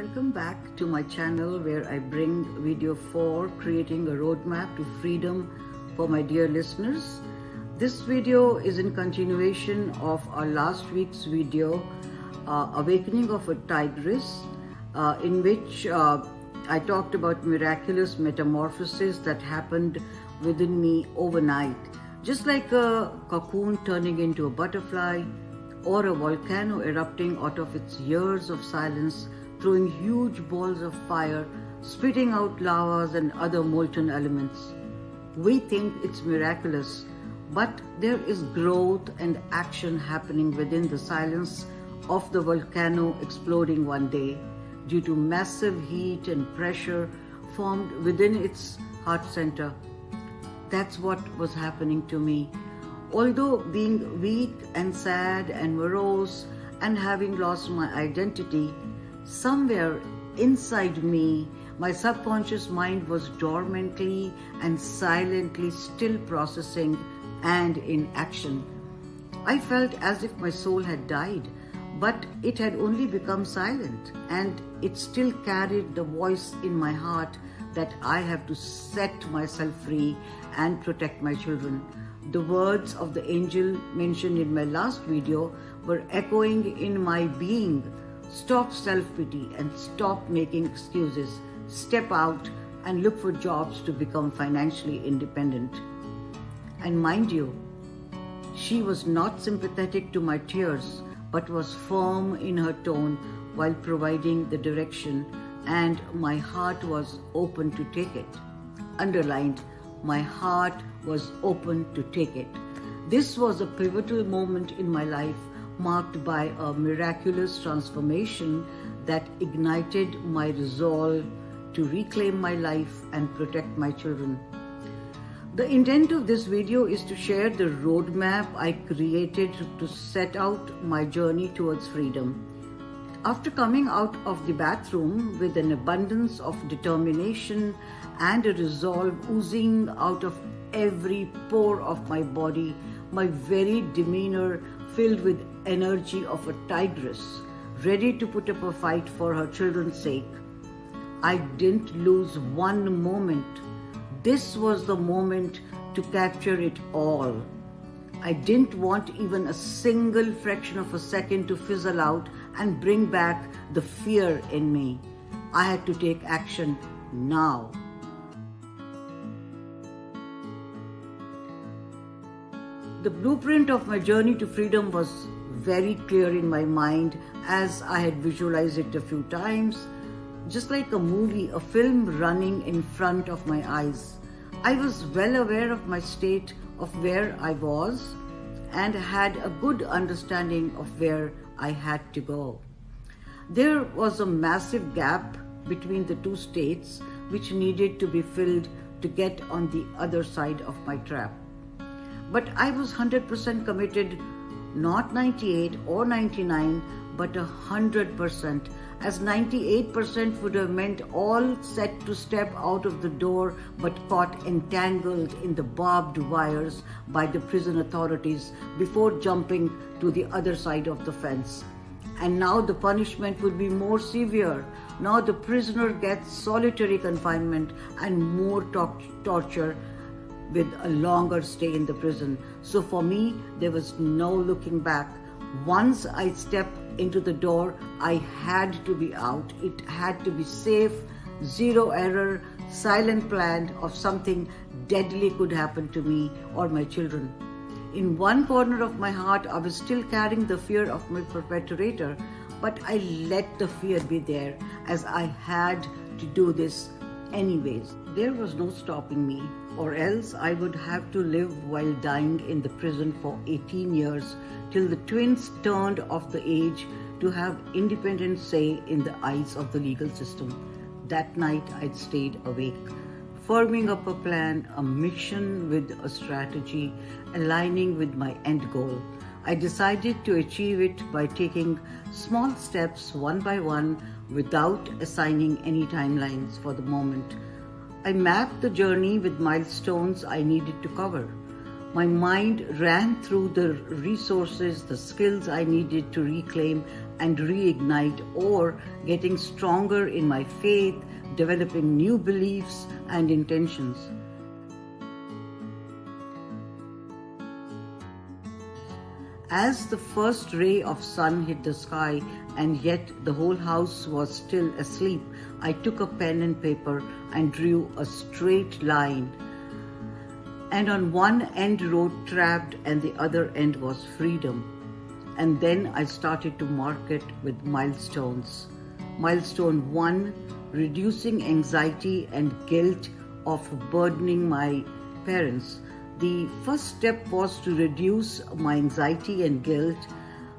Welcome back to my channel where I bring video 4, creating a roadmap to freedom for my dear listeners. This video is in continuation of our last week's video, Awakening of a Tigress, in which I talked about miraculous metamorphoses that happened within me overnight. Just like a cocoon turning into a butterfly, or a volcano erupting out of its years of silence, throwing huge balls of fire, spitting out lavas and other molten elements. We think it's miraculous, but there is growth and action happening within the silence of the volcano exploding one day due to massive heat and pressure formed within its heart center. That's what was happening to me. Although being weak and sad and morose and having lost my identity, somewhere inside me, my subconscious mind was dormantly and silently still processing and in action. I felt as if my soul had died, but it had only become silent, and it still carried the voice in my heart that I have to set myself free and protect my children. The words of the angel mentioned in my last video were echoing in my being. Stop self-pity and stop making excuses. Step out and look for jobs to become financially independent. And mind you, she was not sympathetic to my tears, but was firm in her tone while providing the direction, and my heart was open to take it. Underlined, my heart was open to take it. This was a pivotal moment in my life, marked by a miraculous transformation that ignited my resolve to reclaim my life and protect my children. The intent of this video is to share the roadmap I created to set out my journey towards freedom. After coming out of the bathroom with an abundance of determination and a resolve oozing out of every pore of my body, my very demeanor filled with energy of a tigress, ready to put up a fight for her children's sake, I didn't lose one moment. This was the moment to capture it all. I didn't want even a single fraction of a second to fizzle out and bring back the fear in me. I had to take action now. The blueprint of my journey to freedom was very clear in my mind as I had visualized it a few times, just like a movie, a film running in front of my eyes. I was well aware of my state of where I was and had a good understanding of where I had to go. There was a massive gap between the two states which needed to be filled to get on the other side of my trap. But I was 100% committed, not 98 or 99, but 100%, as 98% would have meant all set to step out of the door but caught entangled in the barbed wires by the prison authorities before jumping to the other side of the fence. And now the punishment would be more severe. Now the prisoner gets solitary confinement and more torture with a longer stay in the prison. So for me, there was no looking back. Once I stepped into the door, I had to be out. It had to be safe, zero error, silent plan of something deadly could happen to me or my children. In one corner of my heart, I was still carrying the fear of my perpetrator, but I let the fear be there as I had to do this anyways. There was no stopping me, or else I would have to live while dying in the prison for 18 years till the twins turned of the age to have independent say in the eyes of the legal system. That night I'd stayed awake, forming up a plan, a mission with a strategy, aligning with my end goal. I decided to achieve it by taking small steps one by one without assigning any timelines for the moment. I mapped the journey with milestones I needed to cover. My mind ran through the resources, the skills I needed to reclaim and reignite, or getting stronger in my faith, developing new beliefs and intentions. As the first ray of sun hit the sky and yet the whole house was still asleep, I took a pen and paper and drew a straight line. And on one end wrote trapped and the other end was freedom. And then I started to mark it with milestones. Milestone 1, reducing anxiety and guilt of burdening my parents. The first step was to reduce my anxiety and guilt.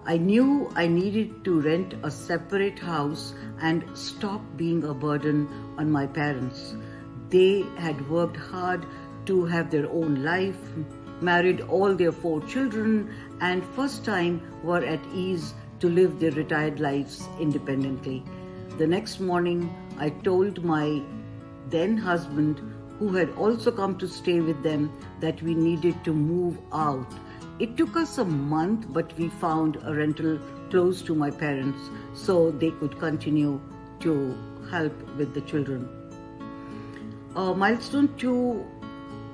I knew I needed to rent a separate house and stop being a burden on my parents. They had worked hard to have their own life, married all their 4 children, and first time were at ease to live their retired lives independently. The next morning, I told my then husband, who had also come to stay with them, that we needed to move out. It took us a month, but we found a rental close to my parents so they could continue to help with the children. Milestone 2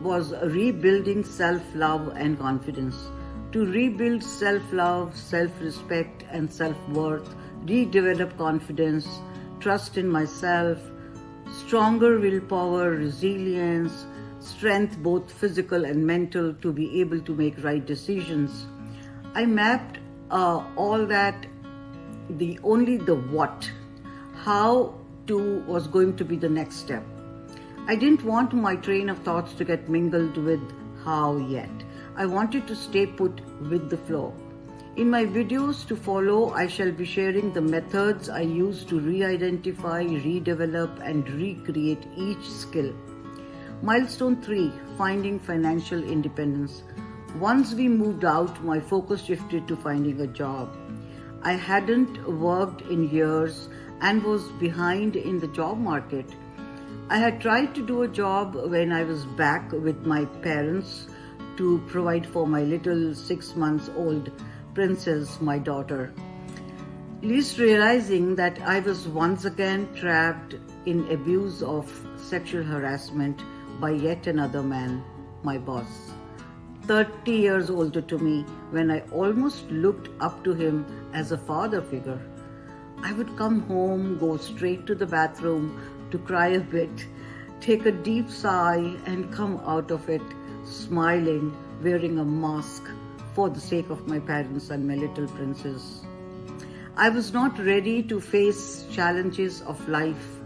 was rebuilding self-love and confidence. To rebuild self-love, self-respect and self-worth, redevelop confidence, trust in myself, stronger willpower, resilience, strength both physical and mental to be able to make right decisions. I mapped all that, only the what. How to was going to be the next step. I didn't want my train of thoughts to get mingled with how yet. I wanted to stay put with the flow. In my videos to follow, I shall be sharing the methods I use to re-identify, redevelop and recreate each skill. Milestone 3, finding financial independence. Once we moved out, my focus shifted to finding a job. I hadn't worked in years and was behind in the job market. I had tried to do a job when I was back with my parents to provide for my little 6 months old princess, my daughter, least realizing that I was once again trapped in abuse of sexual harassment by yet another man, my boss, 30 years older to me, when I almost looked up to him as a father figure. I would come home, go straight to the bathroom to cry a bit, take a deep sigh and come out of it smiling, wearing a mask for the sake of my parents and my little princess. I was not ready to face challenges of life.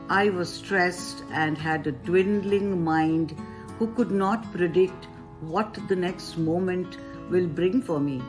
I was stressed and had a dwindling mind who could not predict what the next moment will bring for me.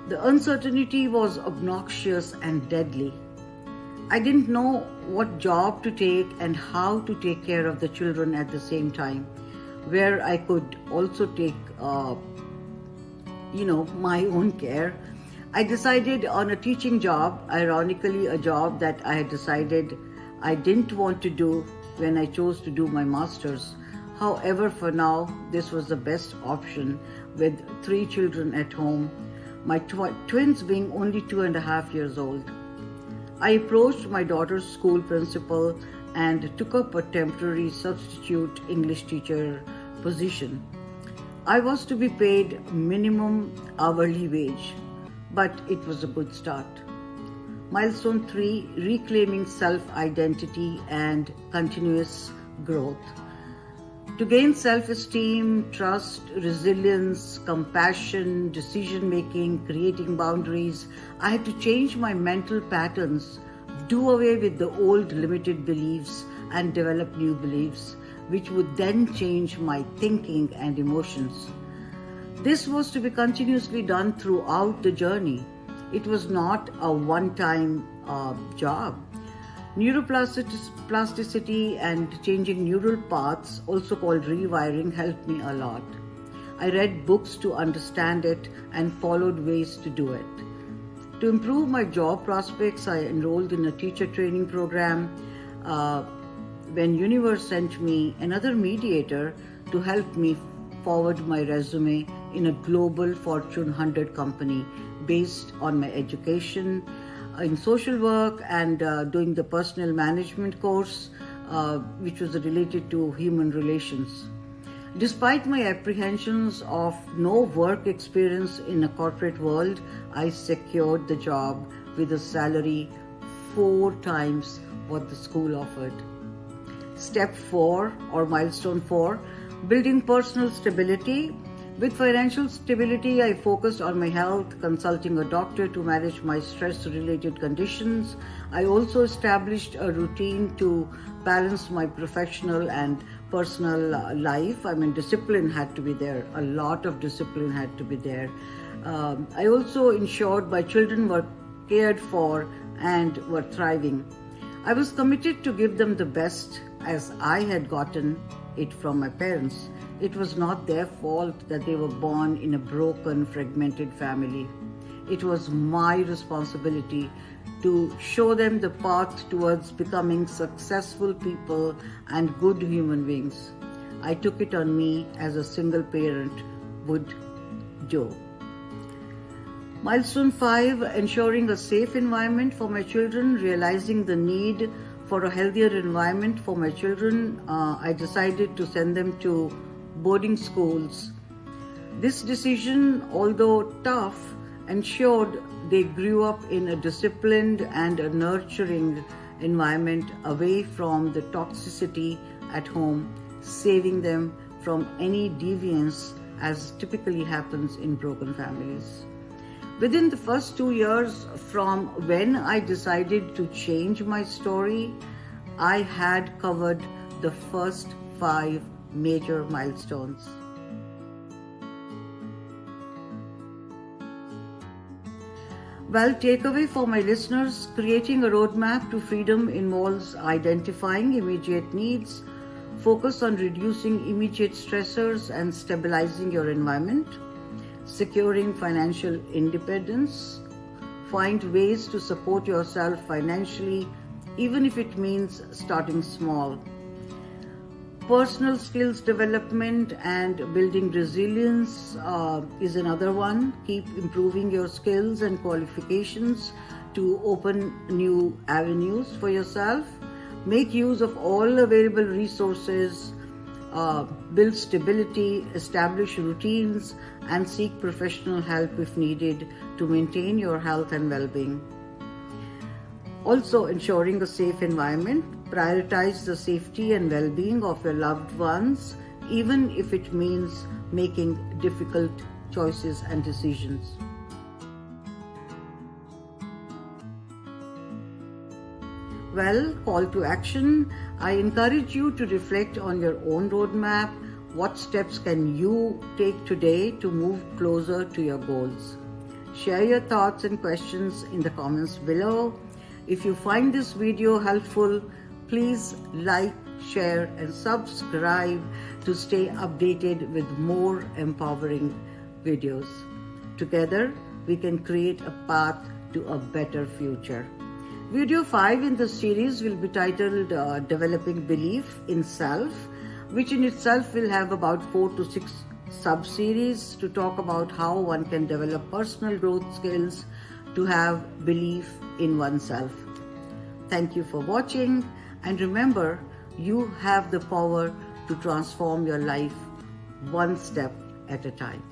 The uncertainty was obnoxious and deadly. I didn't know what job to take and how to take care of the children at the same time, where I could also take my own care. I decided on a teaching job, ironically a job that I had decided I didn't want to do when I chose to do my master's. However, for now, this was the best option with 3 children at home, my twins being only 2.5 years old. I approached my daughter's school principal and took up a temporary substitute English teacher position. I was to be paid minimum hourly wage, but it was a good start. Milestone 3, reclaiming self-identity and continuous growth. To gain self-esteem, trust, resilience, compassion, decision-making, creating boundaries, I had to change my mental patterns, do away with the old limited beliefs and develop new beliefs, which would then change my thinking and emotions. This was to be continuously done throughout the journey. It was not a one-time job. Neuroplasticity and changing neural paths, also called rewiring, helped me a lot. I read books to understand it and followed ways to do it. To improve my job prospects, I enrolled in a teacher training program when Universe sent me another mediator to help me forward my resume in a global Fortune 100 company based on my education in social work and doing the personal management course, which was related to human relations. Despite my apprehensions of no work experience in a corporate world, I secured the job with a salary 4 times what the school offered. Step 4 or milestone 4, building personal stability. With financial stability, I focused on my health, consulting a doctor to manage my stress-related conditions. I also established a routine to balance my professional and personal life. Discipline had to be there. A lot of discipline had to be there. I also ensured my children were cared for and were thriving. I was committed to give them the best as I had gotten it from my parents. It was not their fault that they were born in a broken, fragmented family. It was my responsibility to show them the path towards becoming successful people and good human beings. I took it on me as a single parent would do. Milestone 5, ensuring a safe environment for my children, realizing the need for a healthier environment for my children. I decided to send them to boarding schools. This decision, although tough, ensured they grew up in a disciplined and a nurturing environment away from the toxicity at home, saving them from any deviance as typically happens in broken families. Within the first 2 years from when I decided to change my story, I had covered the first 5 major milestones. Well, takeaway for my listeners, creating a roadmap to freedom involves identifying immediate needs, focus on reducing immediate stressors and stabilizing your environment, securing financial independence, find ways to support yourself financially, even if it means starting small. Personal skills development and building resilience is another one. Keep improving your skills and qualifications to open new avenues for yourself. Make use of all available resources, build stability, establish routines, and seek professional help if needed to maintain your health and well-being. Also, ensuring a safe environment. Prioritize the safety and well-being of your loved ones, even if it means making difficult choices and decisions. Well, call to action. I encourage you to reflect on your own roadmap. What steps can you take today to move closer to your goals? Share your thoughts and questions in the comments below. If you find this video helpful, please like, share, and subscribe to stay updated with more empowering videos. Together, we can create a path to a better future. Video 5 in the series will be titled Developing Belief in Self, which in itself will have about 4 to 6 sub-series to talk about how one can develop personal growth skills to have belief in oneself. Thank you for watching, and remember, you have the power to transform your life one step at a time.